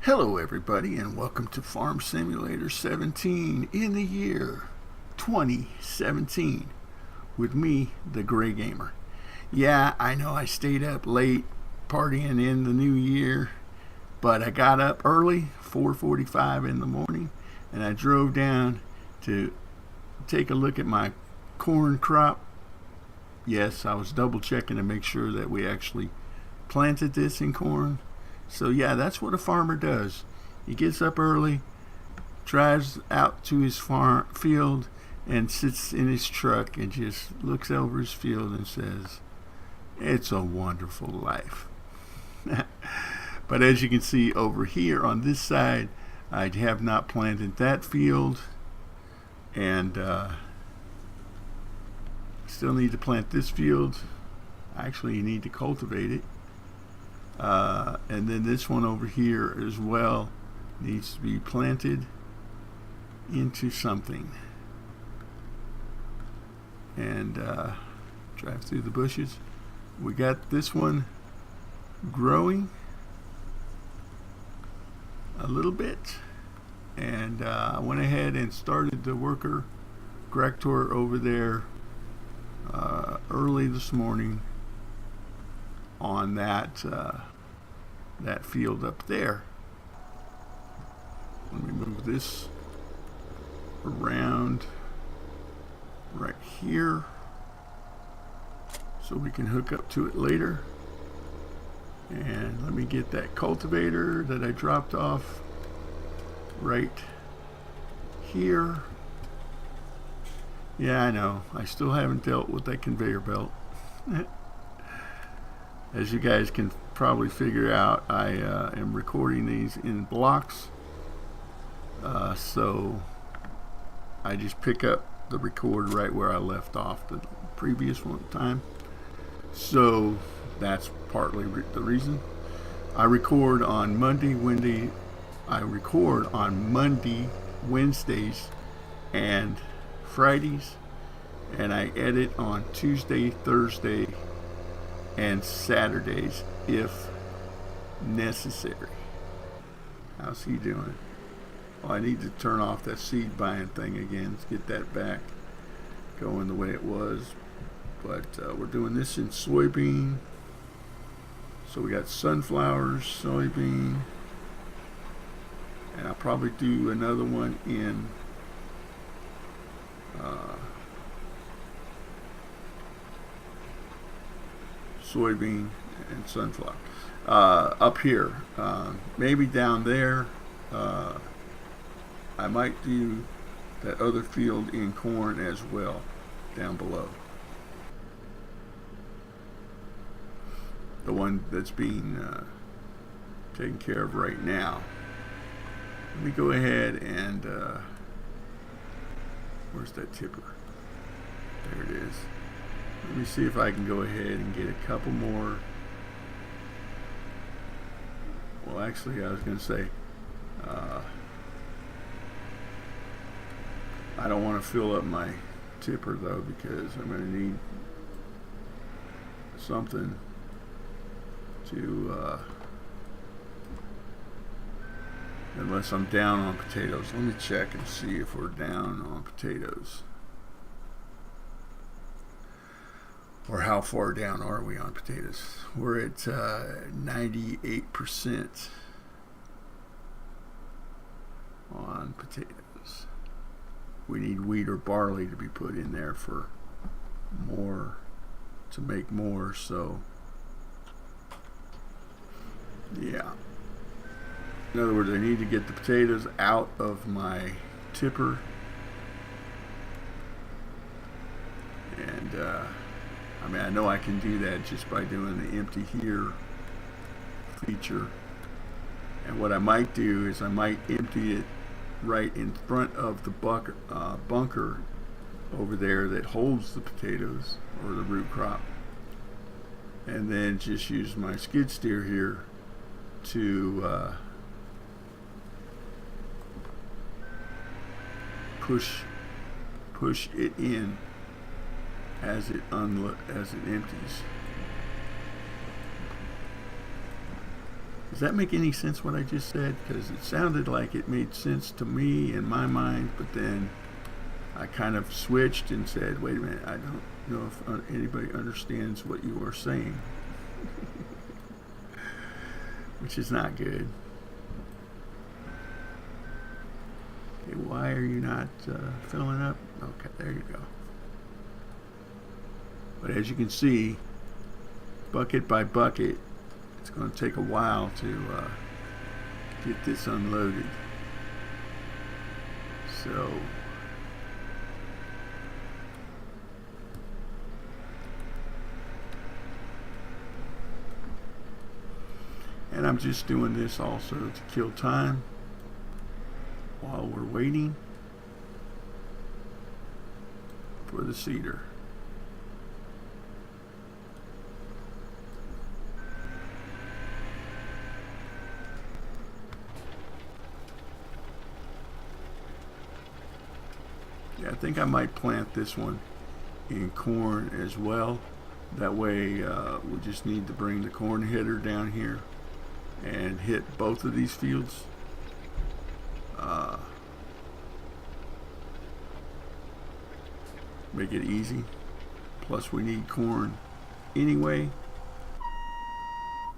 Hello everybody and welcome to Farm Simulator 17 in the year 2017 with me, the Gray Gamer. Yeah, I know I stayed up late partying in the new year, but I got up early, 4:45 in the morning, and I drove down to take a look at my corn crop. Yes, I was double checking to make sure that we actually planted this in corn. So yeah, that's what a farmer does. He gets up early, drives out to his farm field, and sits in his truck and just looks over his field and says, "It's a wonderful life." But as you can see over here on this side, I have not planted that field, and still need to plant this field. Actually, you need to cultivate it. And then this one over here as well needs to be planted into something. And drive through the bushes. We got this one growing a little bit, and I went ahead and started the worker tractor over there early this morning on that field up there. Let me move this around right here so we can hook up to it later. And let me get that cultivator that I dropped off right here. Yeah, I know, I still haven't dealt with that conveyor belt. As you guys can probably figure out, I am recording these in blocks, so I just pick up the record right where I left off the previous one time. So that's partly the reason. I record on Monday, Wednesdays, and Fridays, and I edit on Tuesday, Thursday, and Saturdays if necessary. How's he doing? Well, I need to turn off that seed buying thing again to get that back going the way it was. But we're doing this in soybean. So we got sunflowers, soybean, and I'll probably do another one in soybean and sunflower. Up here, maybe down there, I might do that other field in corn as well down below, the one that's being taken care of right now. Let me go ahead and where's that tipper? There it is. Let me see if I can go ahead and get a couple more. Well, actually, I was going to say, I don't want to fill up my tipper though, because I'm going to need something to, unless I'm down on potatoes. Let me check and see if we're down on potatoes. Or how far down are we on potatoes? We're at 98% on potatoes. We need wheat or barley to be put in there for more, to make more, so yeah. In other words, I need to get the potatoes out of my tipper, and I mean, I know I can do that just by doing the empty here feature. And what I might do is I might empty it right in front of the bunker over there that holds the potatoes or the root crop, and then just use my skid steer here to push it in as it empties. Does that make any sense what I just said? Because it sounded like it made sense to me in my mind, but then I kind of switched and said, wait a minute, I don't know if anybody understands what you are saying. Which is not good. Okay, why are you not filling up? Okay, there you go. But as you can see, bucket by bucket, it's going to take a while to get this unloaded. So and I'm just doing this also to kill time while we're waiting for the seeder. Yeah, I think I might plant this one in corn as well. That way we just need to bring the corn header down here and hit both of these fields. Make it easy. Plus we need corn anyway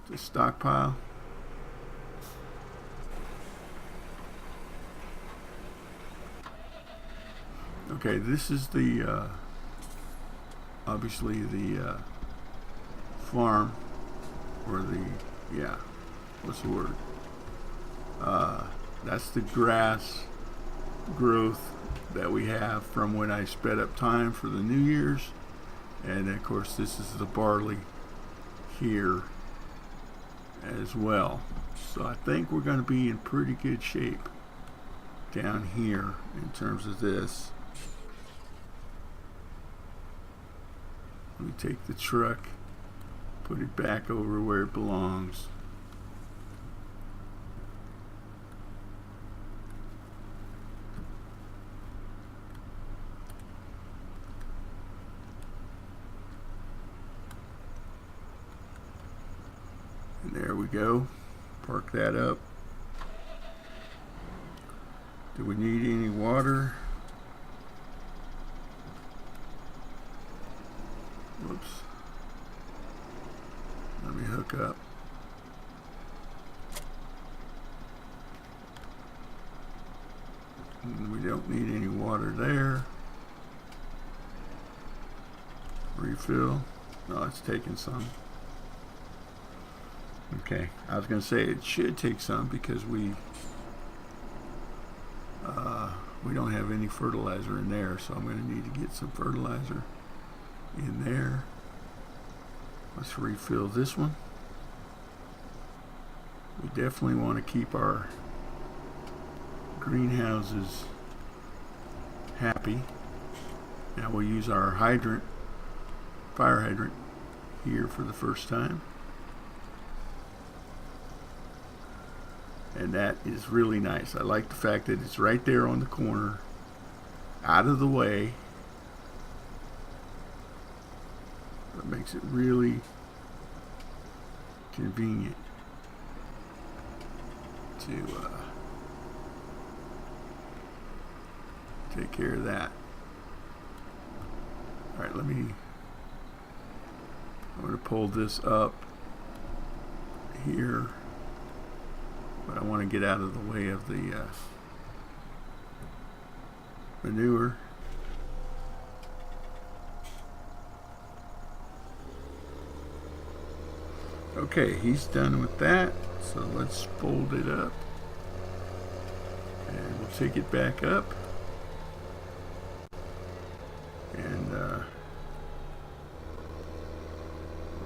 to stockpile. Okay, this is the obviously the farm, or the, yeah, what's the word? That's the grass growth that we have from when I sped up time for the New Year's. And of course this is the barley here as well. So I think we're going to be in pretty good shape down here in terms of this. Let me take the truck, put it back over where it belongs. And there we go. Park that up. Do we need any water? Whoops. Let me hook up. And we don't need any water there. Refill. No, it's taking some. Okay, I was going to say it should take some because we don't have any fertilizer in there, so I'm going to need to get some fertilizer in there. Let's refill this one. We definitely want to keep our greenhouses happy. Now we'll use our hydrant, fire hydrant, here for the first time. And that is really nice. I like the fact that it's right there on the corner, out of the way. That makes it really convenient to take care of that. All right, I'm going to pull this up here, but I want to get out of the way of the manure. Okay, he's done with that, so let's fold it up and we'll take it back up. And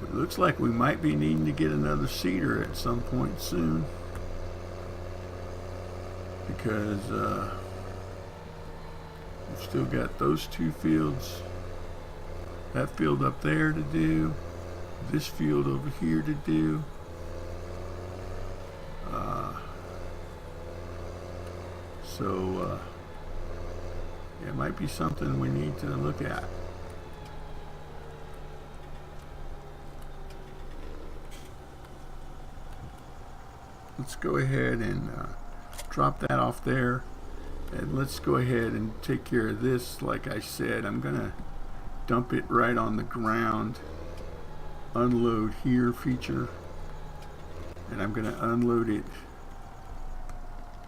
it looks like we might be needing to get another seeder at some point soon, because we've still got those two fields, that field up there to do, this field over here to do. So it might be something we need to look at. let's go ahead and drop that off there, and let's go ahead and take care of this. Like I said, I'm gonna dump it right on the ground, unload here feature, and I'm gonna unload it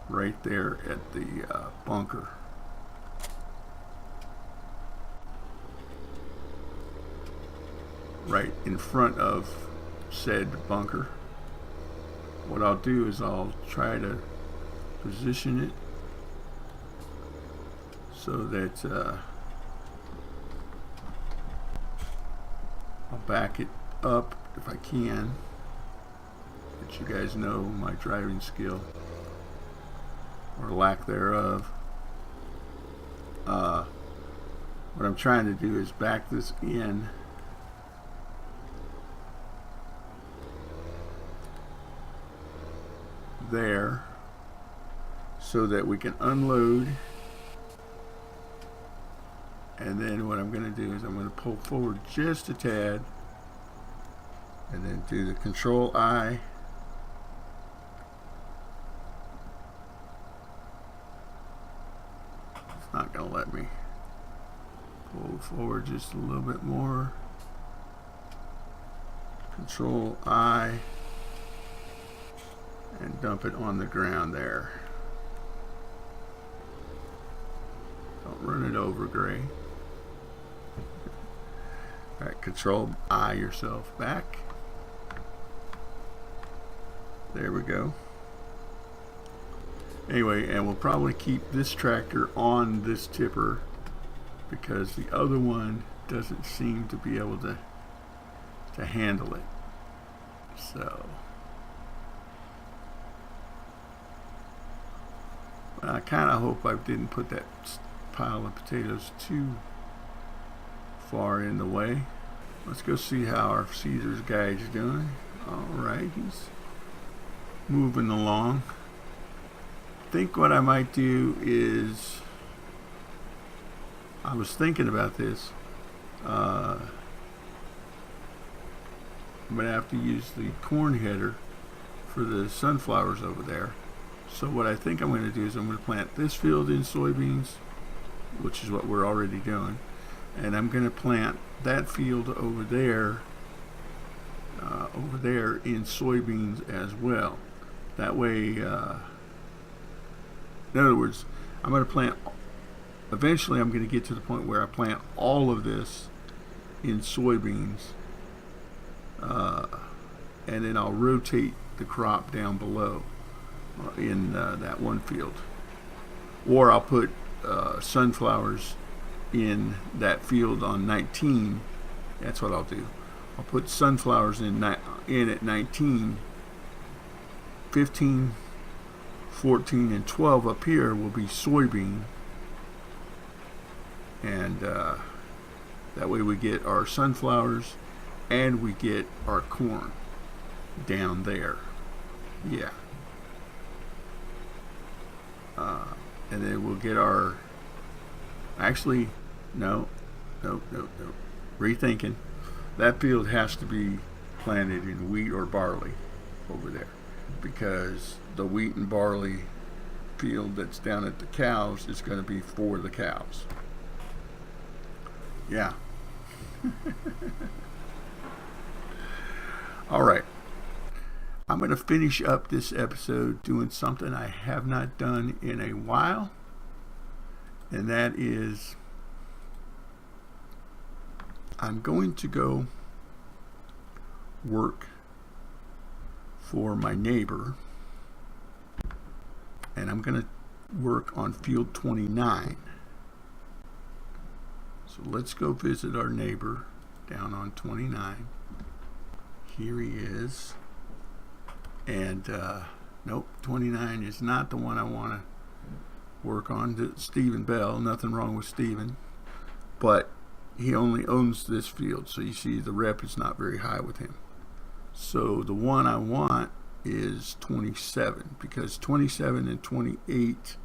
right there at the bunker. Right in front of said bunker. What I'll do is I'll try to position it so that I'll back it up if I can. Let you guys know my driving skill, or lack thereof. What I'm trying to do is back this in there so that we can unload, and then what I'm going to do is I'm going to pull forward just a tad and then do the Control I, it's not going to let me pull forward just a little bit more, Control I, and dump it on the ground there. Don't run it over, Gray. Alright, Control I yourself back. There we go. Anyway, and we'll probably keep this tractor on this tipper because the other one doesn't seem to be able to handle it. So I kind of hope I didn't put that pile of potatoes too far in the way. Let's go see how our Caesar's guy's doing. Alright, he's moving along. I think what I might do is, I was thinking about this, I'm going to have to use the corn header for the sunflowers over there. So what I think I'm going to do is I'm going to plant this field in soybeans, which is what we're already doing, and I'm going to plant that field over there in soybeans as well. That way, in other words, I'm going to plant, eventually I'm going to get to the point where I plant all of this in soybeans, and then I'll rotate the crop down below in that one field, or I'll put sunflowers in that field on 19. That's what I'll do. I'll put sunflowers in at 19. 15, 14, and 12 up here will be soybean, and that way we get our sunflowers and we get our corn down there. Yeah. And then we'll get our, actually, no, rethinking. That field has to be planted in wheat or barley over there, because the wheat and barley field that's down at the cows is going to be for the cows. Yeah. All right. I'm going to finish up this episode doing something I have not done in a while, and that is I'm going to go work for my neighbor, and I'm going to work on field 29. So let's go visit our neighbor down on 29. Here he is. And nope, 29 is not the one I want to work on. Stephen Bell, nothing wrong with Stephen, but he only owns this field, so you see the rep is not very high with him. So the one I want is 27, because 27 and 28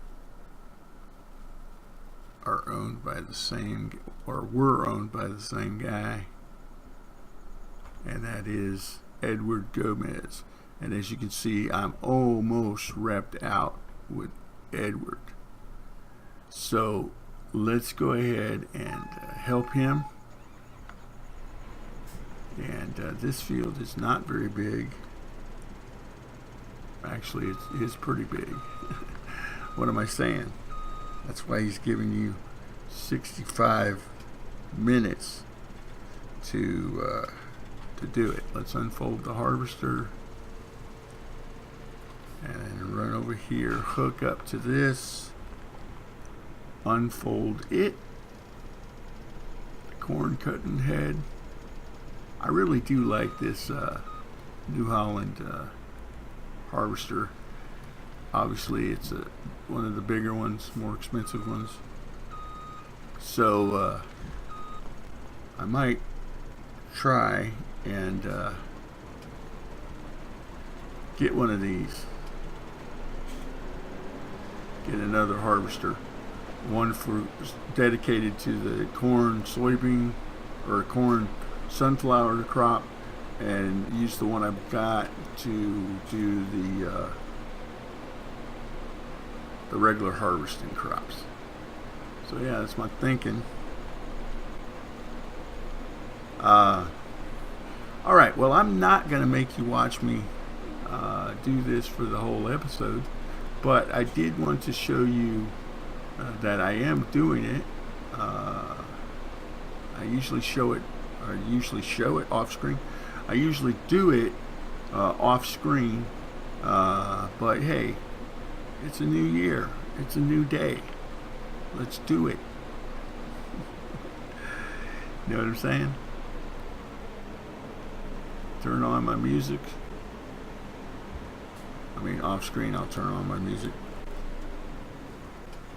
are owned by the same, or were owned by the same guy, and that is Edward Gomez. And as you can see, I'm almost repped out with Edward. So let's go ahead and help him. And this field is not very big. Actually, it is pretty big. What am I saying? That's why he's giving you 65 minutes to do it. Let's unfold the harvester and run over here, hook up to this, unfold it, corn cutting head. I really do like this New Holland harvester. Obviously it's one of the bigger ones, more expensive ones. So I might try and get one of these. Get another harvester. One for dedicated to the corn, soybean, or corn, sunflower crop, and use the one I've got to do the regular harvesting crops. So yeah, that's my thinking. Alright, well, I'm not going to make you watch me do this for the whole episode, but I did want to show you that I am doing it. I usually show it off screen. I usually do it off screen, but hey, it's a new year, it's a new day, let's do it. You know what I'm saying? Turn on my music. I mean, off screen I'll turn on my music.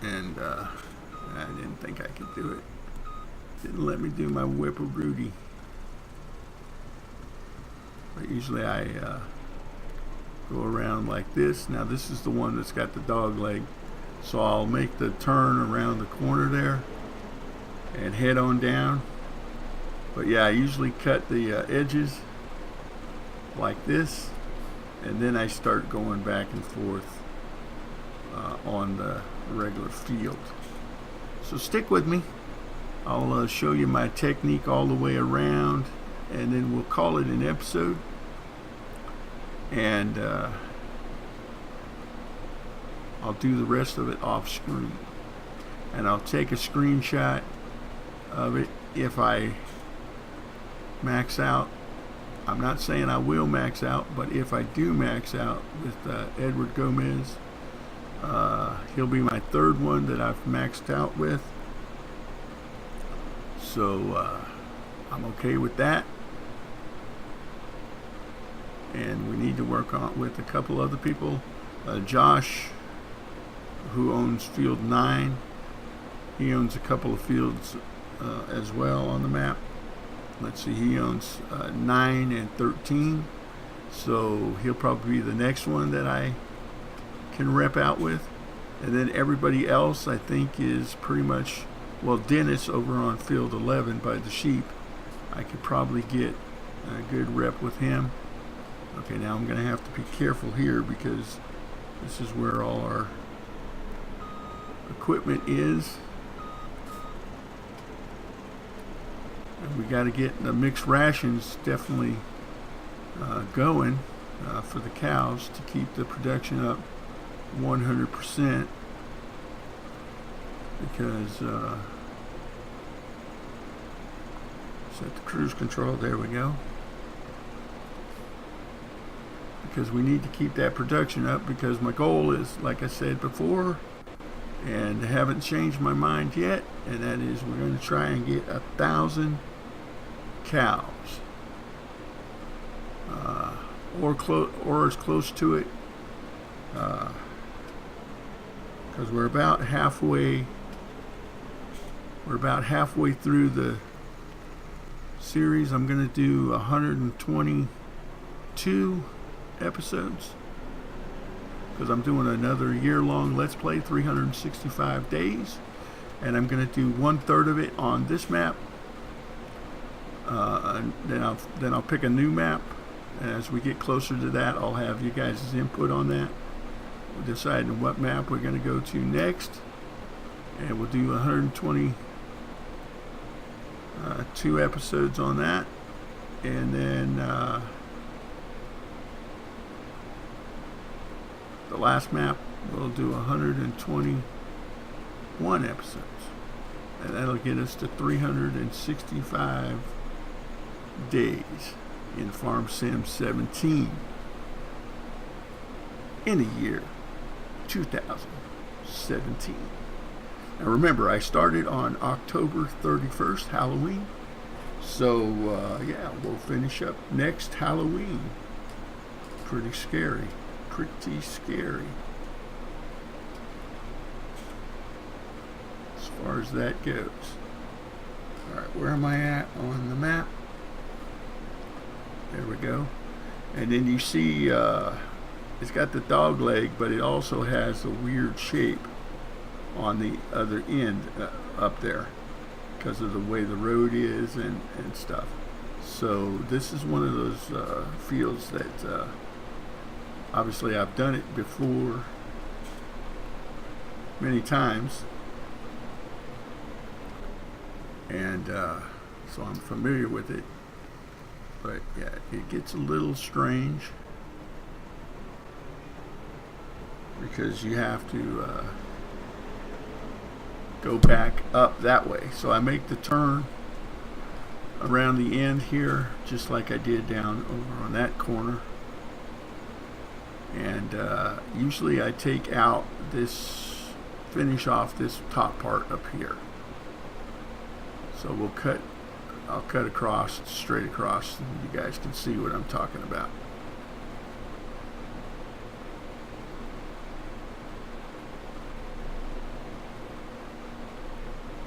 And I didn't think I could do it. Didn't let me do my whipper Rudy. But usually I go around like this. Now this is the one that's got the dog leg. So I'll make the turn around the corner there and head on down. But yeah, I usually cut the edges like this, and then I start going back and forth on the regular field. So stick with me. I'll show you my technique all the way around, and then we'll call it an episode. And I'll do the rest of it off screen, and I'll take a screenshot of it if I max out. I'm not saying I will max out, but if I do max out with Edward Gomez, he'll be my third one that I've maxed out with. So I'm okay with that. And we need to work on with a couple other people. Josh, who owns Field 9, he owns a couple of fields as well on the map. Let's see, he owns 9 and 13, so he'll probably be the next one that I can rep out with. And then everybody else I think is pretty much, well, Dennis over on Field 11 by the sheep, I could probably get a good rep with him. Okay, now I'm going to have to be careful here because this is where all our equipment is. And we got to get the mixed rations definitely going for the cows to keep the production up 100%, because set the cruise control, there we go, because we need to keep that production up, because my goal is, like I said before, and haven't changed my mind yet, and that is we're going to try and get 1,000 cows, or as close to it, because we're about halfway through the series. I'm going to do 122 episodes, because I'm doing another year-long Let's Play, 365 days, and I'm going to do 1/3 of it on this map. And then I'll pick a new map As we get closer to that, I'll have you guys' input on that. We're deciding what map we're going to go to next, and we'll do 122 episodes on that, and then the last map we'll do 121 episodes, and that'll get us to 365 days in FarmSim17 in the year 2017. Now remember, I started on October 31st, Halloween. So yeah, we'll finish up next Halloween. Pretty scary. Pretty scary. As far as that goes. Alright, where am I at on the map? There we go. And then you see it's got the dog leg, but it also has a weird shape on the other end up there because of the way the road is and stuff. So this is one of those fields that obviously I've done it before many times, and so I'm familiar with it. But yeah, it gets a little strange because you have to go back up that way. So I make the turn around the end here, just like I did down over on that corner. And usually I take out this, finish off this top part up here. So I'll cut across, straight across, and you guys can see what I'm talking about.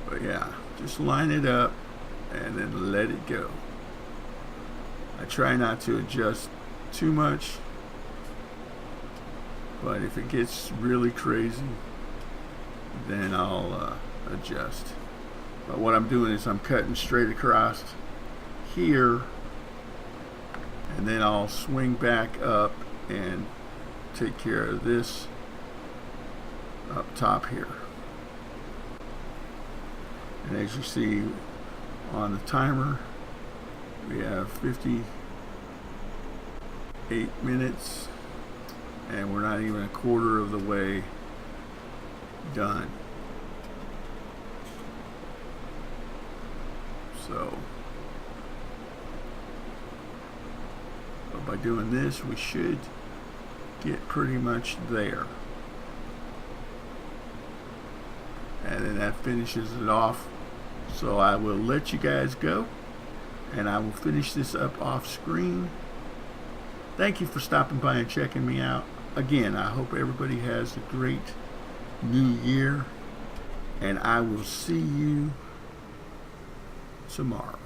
But yeah, just line it up and then let it go. I try not to adjust too much, but if it gets really crazy, then I'll adjust. But what I'm doing is I'm cutting straight across here, and then I'll swing back up and take care of this up top here. And as you see on the timer, we have 58 minutes, and we're not even a quarter of the way done. So, but by doing this, we should get pretty much there. And then that finishes it off. So I will let you guys go, and I will finish this up off screen. Thank you for stopping by and checking me out. Again, I hope everybody has a great new year, and I will see you tomorrow.